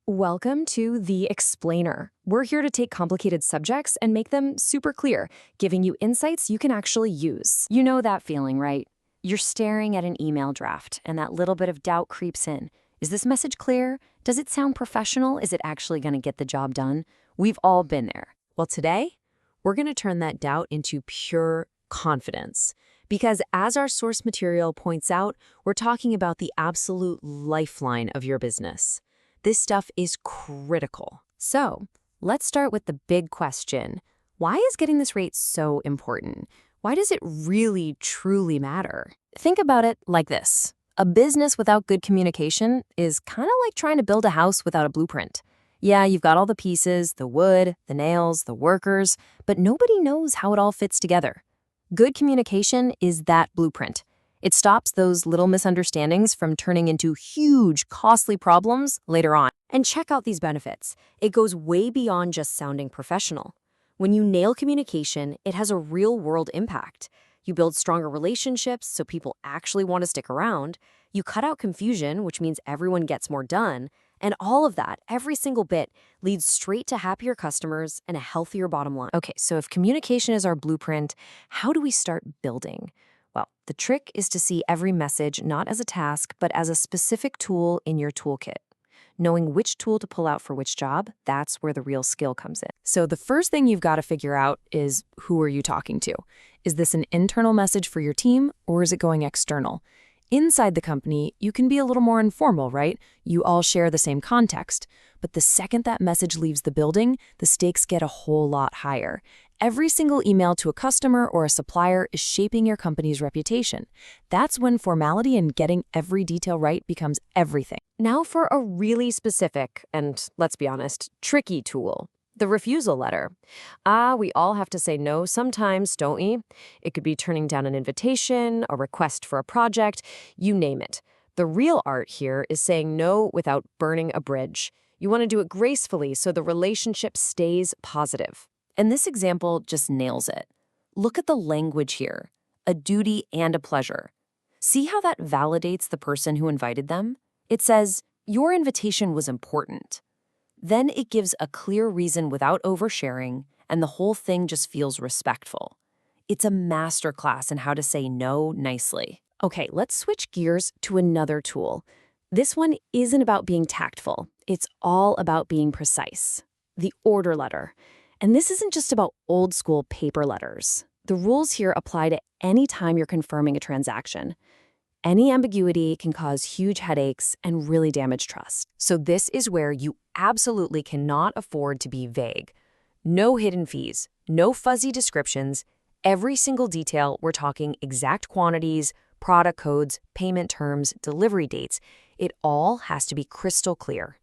Welcome to The Explainer. We're here to take complicated subjects and make them super clear, giving you insights you can actually use. You know that feeling, right? You're staring at an email draft, and that little bit of doubt creeps in. Is this message clear? Does it sound professional? Is it actually going to get the job done? We've all been there. Well, today, we're going to turn that doubt into pure confidence. Because as our source material points out, we're talking about the absolute lifeline of your business. This stuff is critical. So, let's start with the big question. Why is getting this rate so important? Why does it really, truly matter? Think about it like this. A business without good communication is kind of like trying to build a house without a blueprint. Yeah, you've got all the pieces, the wood, the nails, the workers, but nobody knows how it all fits together. Good communication is that blueprint. It stops those little misunderstandings from turning into huge, costly problems later on. And check out these benefits. It goes way beyond just sounding professional. When you nail communication, it has a real-world impact. You build stronger relationships so people actually want to stick around. You cut out confusion, which means everyone gets more done. And all of that, every single bit, leads straight to happier customers and a healthier bottom line. Okay, so if communication is our blueprint, how do we start building? Well, the trick is to see every message not as a task, but as a specific tool in your toolkit. Knowing which tool to pull out for which job, that's where the real skill comes in. So the first thing you've got to figure out is, who are you talking to? Is this an internal message for your team, or is it going external? Inside the company, you can be a little more informal, right? You all share the same context. But the second that message leaves the building, the stakes get a whole lot higher. Every single email to a customer or a supplier is shaping your company's reputation. That's when formality and getting every detail right becomes everything. Now for a really specific and, let's be honest, tricky tool. The refusal letter. We all have to say no sometimes, don't we? It could be turning down an invitation, a request for a project, you name it. The real art here is saying no without burning a bridge. You want to do it gracefully so the relationship stays positive. And this example just nails it. Look at the language here. A duty and a pleasure. See how that validates the person who invited them? It says, your invitation was important. Then it gives a clear reason without oversharing, and the whole thing just feels respectful. It's a masterclass in how to say no nicely. Okay, let's switch gears to another tool. This one isn't about being tactful. It's all about being precise. The order letter. And this isn't just about old-school paper letters. The rules here apply to any time you're confirming a transaction. Any ambiguity can cause huge headaches and really damage trust. So this is where you absolutely cannot afford to be vague. No hidden fees, no fuzzy descriptions. Every single detail, we're talking exact quantities, product codes, payment terms, delivery dates. It all has to be crystal clear.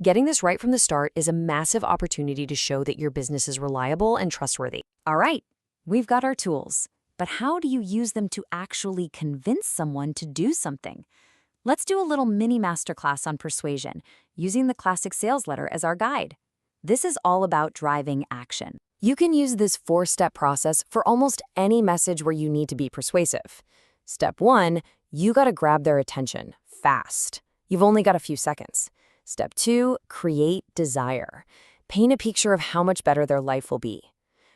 Getting this right from the start is a massive opportunity to show that your business is reliable and trustworthy. All right, we've got our tools. But how do you use them to actually convince someone to do something? Let's do a little mini masterclass on persuasion, using the classic sales letter as our guide. This is all about driving action. You can use this 4-step process for almost any message where you need to be persuasive. Step 1, you gotta grab their attention, fast. You've only got a few seconds. Step 2, create desire. Paint a picture of how much better their life will be.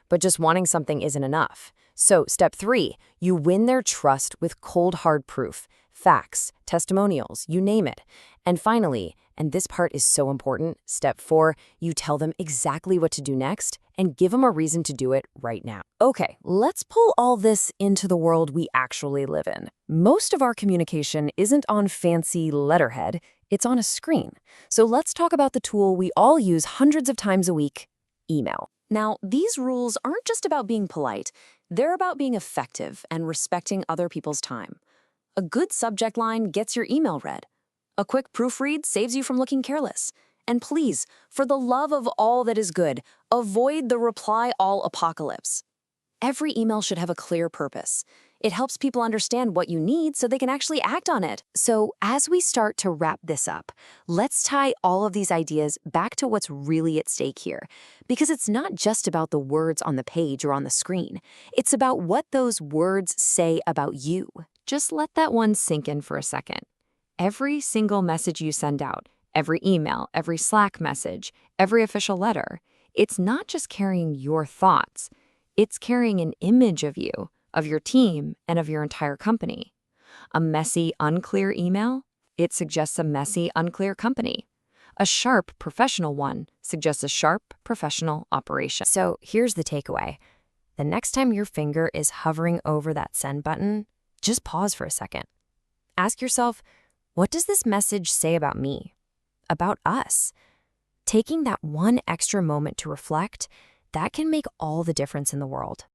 But just wanting something isn't enough. So step 3, you win their trust with cold hard proof, facts, testimonials, you name it. And finally, and this part is so important, step 4, you tell them exactly what to do next and give them a reason to do it right now. Okay, let's pull all this into the world we actually live in. Most of our communication isn't on fancy letterhead, it's on a screen. So let's talk about the tool we all use hundreds of times a week, email. Now, these rules aren't just about being polite. They're about being effective and respecting other people's time. A good subject line gets your email read. A quick proofread saves you from looking careless. And please, for the love of all that is good, avoid the reply all apocalypse. Every email should have a clear purpose. It helps people understand what you need so they can actually act on it. So as we start to wrap this up, let's tie all of these ideas back to what's really at stake here. Because it's not just about the words on the page or on the screen. It's about what those words say about you. Just let that one sink in for a second. Every single message you send out, Every email, every Slack message, every official letter. It's not just carrying your thoughts, it's carrying an image of you, of your team, and of your entire company. A messy, unclear email? It suggests a messy, unclear company. A sharp, professional one suggests a sharp, professional operation. So here's the takeaway. The next time your finger is hovering over that send button, just pause for a second. Ask yourself, what does this message say about me? About us? Taking that one extra moment to reflect, that can make all the difference in the world.